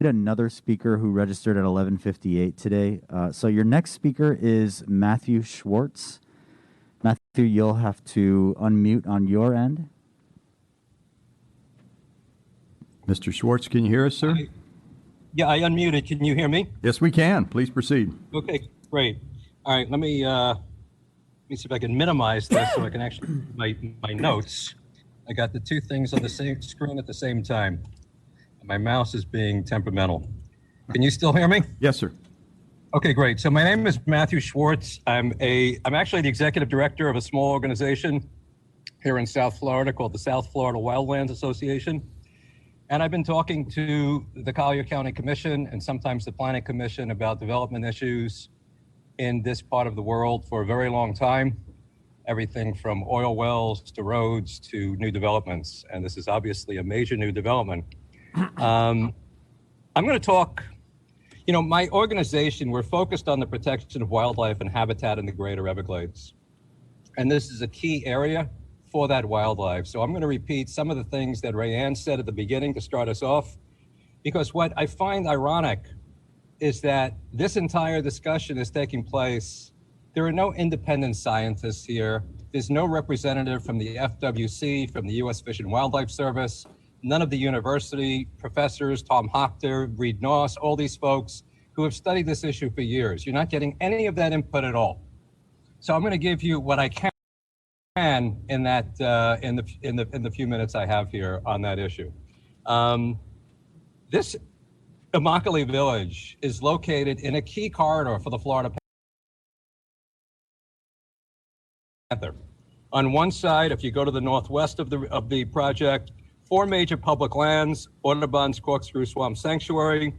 another speaker who registered at 11:58 today. So your next speaker is Matthew Schwartz. Matthew, you'll have to unmute on your end. Mr. Schwartz, can you hear us, sir? Yeah, I unmuted. Can you hear me? Yes, we can. Please proceed. Okay, great. All right, let me see if I can minimize this so I can actually my notes. I got the two things on the same screen at the same time. My mouse is being temperamental. Can you still hear me? Yes, sir. Okay, great. So my name is Matthew Schwartz. I'm actually the executive director of a small organization here in South Florida called the South Florida Wildlands Association. And I've been talking to the Collier County Commission and sometimes the Planning Commission about development issues in this part of the world for a very long time. Everything from oil wells to roads to new developments. And this is obviously a major new development. I'm going to talk, my organization, we're focused on the protection of wildlife and habitat in the greater Everglades. And this is a key area for that wildlife. So I'm going to repeat some of the things that Rayanne said at the beginning to start us off, because what I find ironic is that this entire discussion is taking place. There are no independent scientists here. There's no representative from the FWC, from the U.S. Fish and Wildlife Service, none of the university professors, Tom Hochter, Reed Noss, all these folks who have studied this issue for years. You're not getting any of that input at all. So I'm going to give you what I can in that in the few minutes I have here on that issue. This Immokalee Village is located in a key corridor for the Florida Panther. On one side, if you go to the northwest of the project, 4 major public lands: Audubon's Corkscrew Swamp Sanctuary,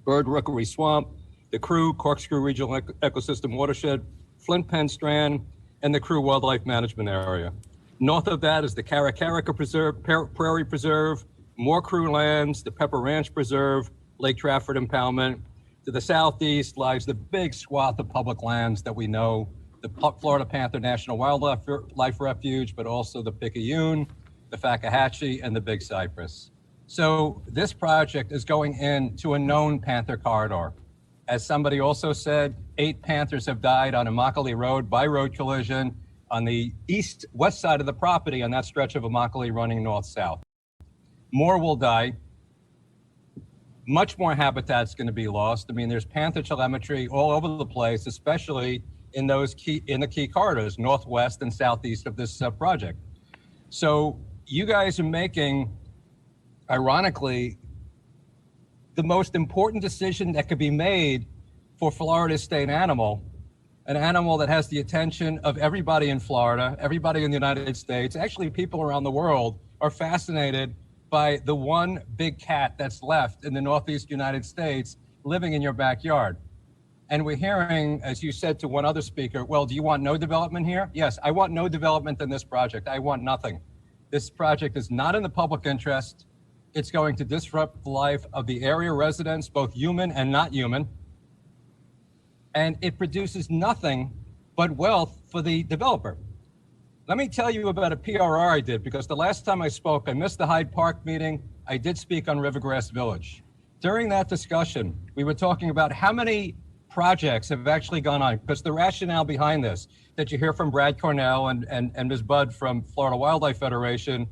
Bird Rookery Swamp, the Crew Corkscrew Regional Ecosystem Watershed, Flint Penn Strand, and the Crew Wildlife Management Area. North of that is the Caracarica Preserve, Prairie Preserve, more Crew lands, the Pepper Ranch Preserve, Lake Trafford Impoundment. To the southeast lies the big swath of public lands that we know, the Florida Panther National Wildlife Refuge, but also the Picayune, the Fakahatchee, and the Big Cypress. So this project is going into a known panther corridor. As somebody also said, 8 panthers have died on Immokalee Road by road collision on the west side of the property on that stretch of Immokalee running north-south. More will die. Much more habitat's going to be lost. I mean, there's panther telemetry all over the place, especially in the key corridors, northwest and southeast of this project. So you guys are making, ironically, the most important decision that could be made for Florida's state animal, an animal that has the attention of everybody in Florida, everybody in the United States, actually people around the world are fascinated by the one big cat that's left in the Northeast United States living in your backyard. And we're hearing, as you said to one other speaker, well, do you want no development here? Yes, I want no development in this project. I want nothing. This project is not in the public interest. It's going to disrupt the life of the area residents, both human and not human. And it produces nothing but wealth for the developer. Let me tell you about a PRR I did, because the last time I spoke, I missed the Hyde Park meeting. I did speak on Rivergrass Village. During that discussion, we were talking about how many projects have actually gone on, because the rationale behind this that you hear from Brad Cornell and Ms. Budd from Florida Wildlife Federation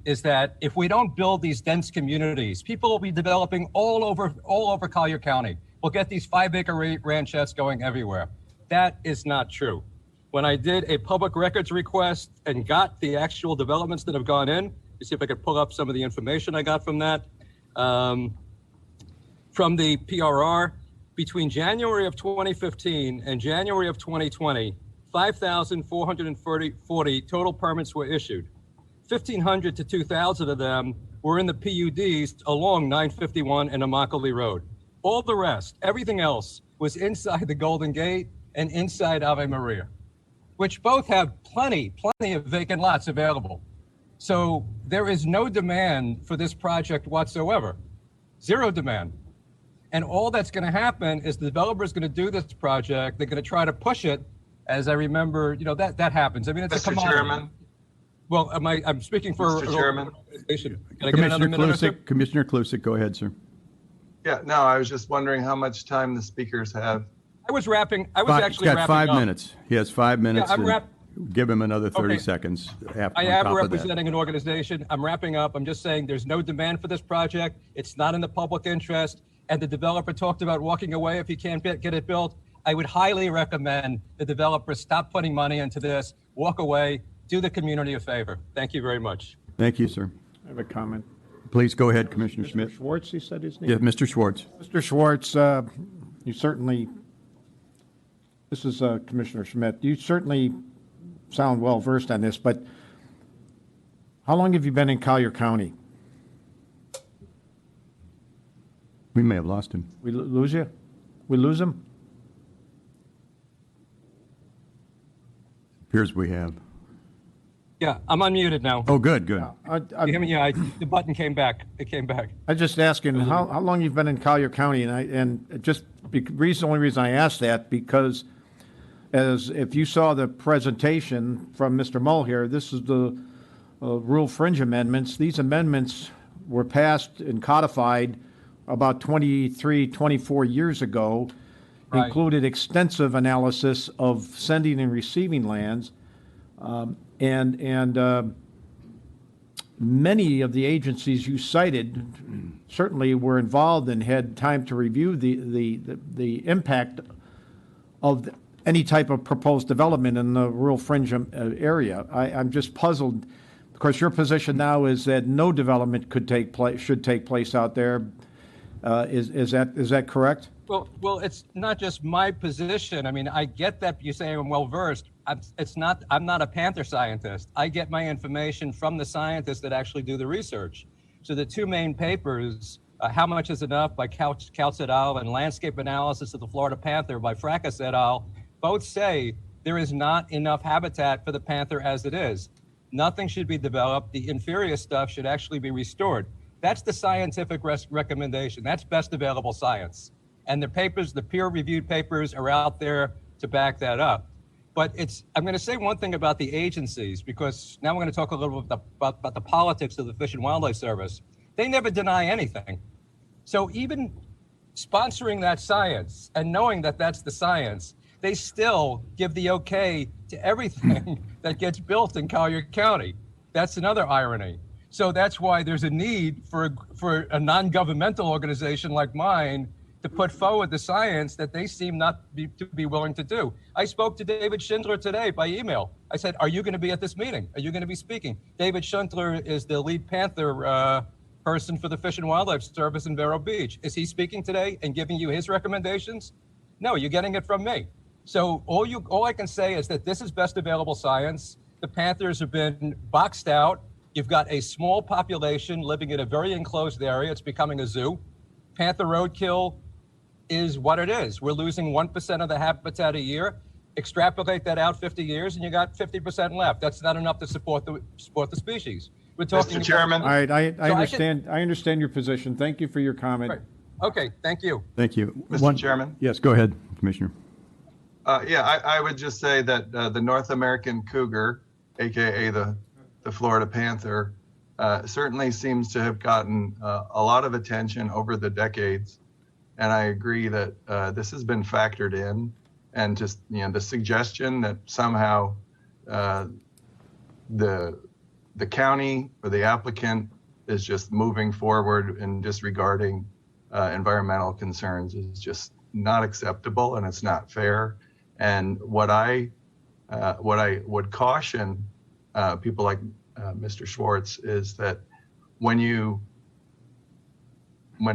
is that if we don't build these dense communities, people will be developing all over Collier County. We'll get these 5-acre ranchettes going everywhere. That is not true. When I did a public records request and got the actual developments that have gone in, you see if I could pull up some of the information I got from that. From the PRR, between January of 2015 and January of 2020, 5,440 total permits were issued. 1,500 to 2,000 of them were in the PUDs along 951 and Immokalee Road. All the rest, everything else, was inside the Golden Gate and inside Ave Maria, which both have plenty of vacant lots available. So there is no demand for this project whatsoever, 0 demand. And all that's going to happen is the developer is going to do this project. They're going to try to push it. As I remember, that happens. I mean, it's Mr. a commodity. Chairman. Well, I'm speaking for Mr. Chairman. Can I get another minute or two? Commissioner Klusick, go ahead, sir. Yeah, no, I was just wondering how much time the speakers have. I was actually Got wrapping 5 up. minutes. He has 5 minutes. I'm and wrap- Give him another 30 Okay. seconds after, I on am top of that. representing an organization. I'm wrapping up. I'm just saying there's no demand for this project. It's not in the public interest. And the developer talked about walking away if he can't get it built. I would highly recommend the developer stop putting money into this, walk away, do the community a favor. Thank you very much. Thank you, sir. I have a comment. Please go ahead, Commissioner Mr. Schmidt. Schwartz, he said his Yeah, name? Mr. Schwartz. Mr. Schwartz, you certainly, this is Commissioner Schmidt, you certainly sound well-versed on this, but how long have you been in Collier County? We may have lost him. We lose you? We lose him? Appears we have. Yeah, I'm unmuted now. Oh, good, good. You hear me? Yeah, the button came back. It came back. I'm just asking, how long you've been in Collier County? And just, the only reason I asked that, because as if you saw the presentation from Mr. Mull here, this is the rural fringe amendments. These amendments were passed and codified about 23, 24 years ago, Right. included extensive analysis of sending and receiving lands. And many of the agencies you cited certainly were involved and had time to review the impact of any type of proposed development in the rural fringe area. I'm just puzzled. Of course, your position now is that no development should take place out there. Is that correct? Well, it's not just my position. I mean, I get that you say I'm well-versed. I'm not a Panther scientist. I get my information from the scientists that actually do the research. So the two main papers, How Much Is Enough by Couch et al. And Landscape Analysis of the Florida Panther by Fracas et al., both say there is not enough habitat for the panther as it is. Nothing should be developed. The inferior stuff should actually be restored. That's the scientific recommendation. That's best available science. And the papers, the peer-reviewed papers are out there to back that up. But I'm going to say one thing about the agencies, because now we're going to talk a little bit about the politics of the Fish and Wildlife Service. They never deny anything. So even sponsoring that science and knowing that that's the science, they still give the okay to everything that gets built in Collier County. That's another irony. So that's why there's a need for a non-governmental organization like mine to put forward the science that they seem not to be willing to do. I spoke to David Schindler today by email. I said, are you going to be at this meeting? Are you going to be speaking? David Schindler is the lead Panther person for the Fish and Wildlife Service in Vero Beach. Is he speaking today and giving you his recommendations? No, you're getting it from me. So all I can say is that this is best available science. The Panthers have been boxed out. You've got a small population living in a very enclosed area. It's becoming a zoo. Panther roadkill is what it is. We're losing 1% of the habitat a year. Extrapolate that out 50 years, and you got 50% left. That's not enough to support the species. We're talking Mr. Chairman. All right, I understand. I understand your position. Thank you for your comment. Right. Okay, thank you. Thank you. Mr. Chairman? Yes, go ahead, Commissioner. I would just say that the North American cougar, AKA the Florida Panther, certainly seems to have gotten a lot of attention over the decades. And I agree that this has been factored in, and just, the suggestion that somehow the county or the applicant is just moving forward and disregarding environmental concerns is just not acceptable, and it's not fair. And what I would caution people like Mr. Schwartz is that when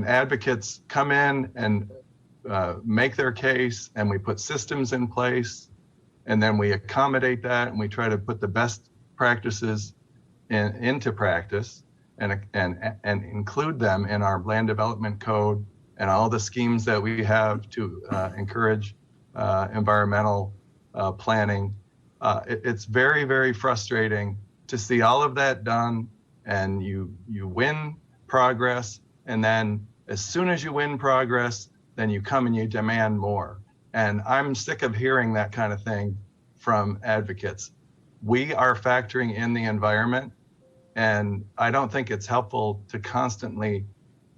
advocates come in and make their case, and we put systems in place, and then we accommodate that, and we try to put the best practices into practice, and include them in our land development code and all the schemes that we have to encourage environmental planning. It's very, very frustrating to see all of that done, and you win progress, and then as soon as you win progress, then you come and you demand more. And I'm sick of hearing that kind of thing from advocates. We are factoring in the environment, and I don't think it's helpful to constantly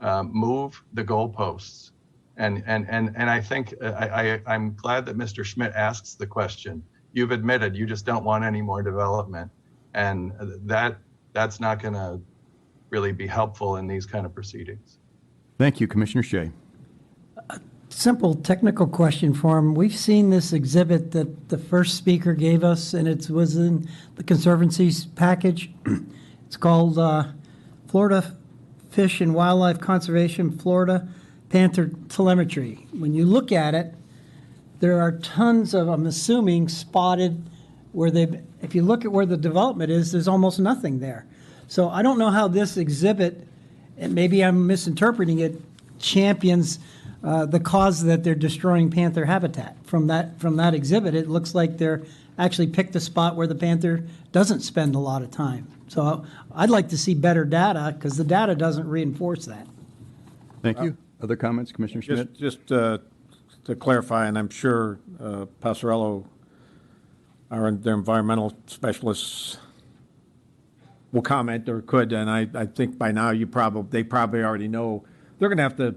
move the goalposts. And I think I'm glad that Mr. Schmidt asks the question. You've admitted you just don't want any more development, and that's not going to really be helpful in these kind of proceedings. Thank you, Commissioner Shea. Simple technical question for him. We've seen this exhibit that the first speaker gave us, and it was in the Conservancy's package. It's called Florida Fish and Wildlife Conservation, Florida Panther Telemetry. When you look at it, there are tons of, I'm assuming, spotted where they've, if you look at where the development is, there's almost nothing there. So I don't know how this exhibit, and maybe I'm misinterpreting it, champions the cause that they're destroying panther habitat. From that exhibit, it looks like they're actually picked a spot where the panther doesn't spend a lot of time. So I'd like to see better data, because the data doesn't reinforce that. Thank you. Other comments, Commissioner Schmidt? Just to clarify, and I'm sure Passarello, their environmental specialists, will comment or could, and I think by now they probably already know they're going to have to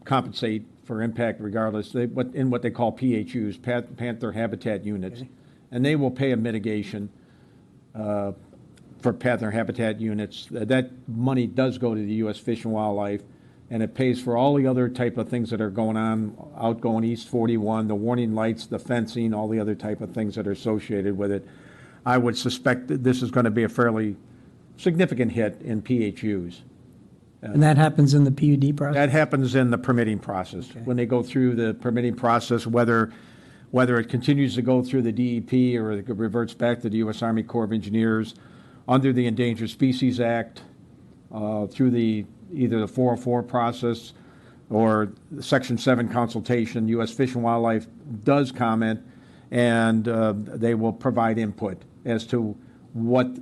compensate for impact regardless. In what they call PHUs, Panther Habitat Units, and they will pay a mitigation for Panther Habitat units. That money does go to the U.S. Fish and Wildlife, and it pays for all the other type of things that are going on, outgoing East 41, the warning lights, the fencing, all the other type of things that are associated with it. I would suspect that this is going to be a fairly significant hit in PHUs. And that happens in the PUD process? That happens in the permitting process. Okay. When they go through the permitting process, whether it continues to go through the DEP or it reverts back to the U.S. Army Corps of Engineers under the Endangered Species Act, through either the 404 process or the Section 7 consultation, U.S. Fish and Wildlife does comment, and they will provide input as to what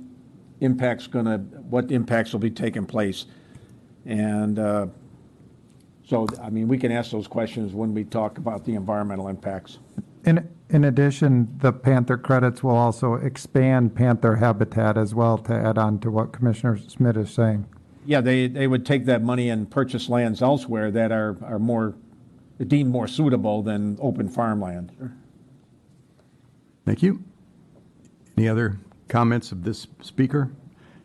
impacts will be taking place. And so, I mean, we can ask those questions when we talk about the environmental impacts. In addition, the Panther credits will also expand Panther habitat as well, to add on to what Commissioner Schmidt is saying. Yeah, they would take that money and purchase lands elsewhere that are deemed more suitable than open farmland. Thank you. Any other comments of this speaker?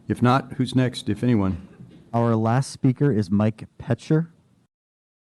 If not, who's next, if anyone? Our last speaker is Mike Petcher.